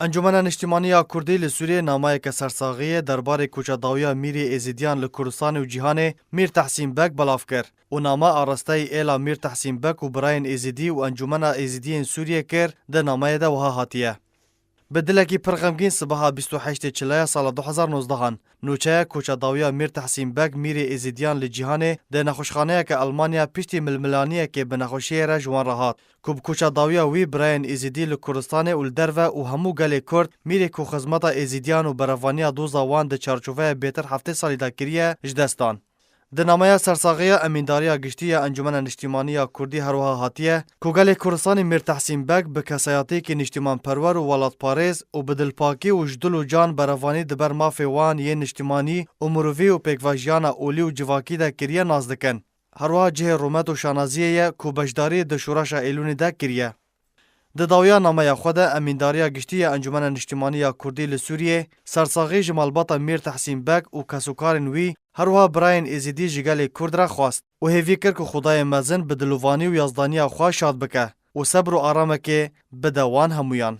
انجمن نیشتیمانیا کردی لسوریه نامایک سرساغیه درباره کوچاداویا میری ازیدیان لکردستان و جیهان میر تحسین بک بلاف کر و نامه آراسته ایلا میر تحسین بک و براین ازیدی و انجمن ازیدیین سوریه کر ده نامه ده وها هاتیه. بدلکی پرغمگین صباح 28 چلای سال 2019 نوچه کوچاداویا میر تحسین بک میری ازیدیان لجیهان ده نخوشخانه که آلمانیا پشتی ململانیه که به نخوشیه را جوان راحت کوب کوچاداویا وی براین ازیدی لکردستان و الدرو و همو گل کرد میری کو خدمت ازیدیان و بروانیا دوزا وان ده چارچوبه بهتر هفته سالی دا کریه جدستان. د نامه سرساغیه امینداریا گشتی انجمن نیشتیمانیا کردی هروها هاتیه کوگل کردستان میر تحسین بک به کسایاتی که نیشتیمان پرور و ولات پاریز و بدلپاکی و جدل و جان بروانی دبر مافی وان یه نیشتیمانی و مروی و پیکواجیانا اولی و جواکی ده کریه نازدکن. هروها جه رومت و شانازیه کو بجداری د شورش ایلونی ده کریه. د داویا نامه خود امینداریا گشتی انجمن نیشتیمانیا کردی لسوریه سرساغی جمالباتا میر تحسین بک و کسوکارن وی هروها براین ازیدی جگل کرد را خواست و هیوی کر که خدای مزن به دلوانی و یازدانی خواه شاد بکه و صبر و آرامه که بدوان همویان.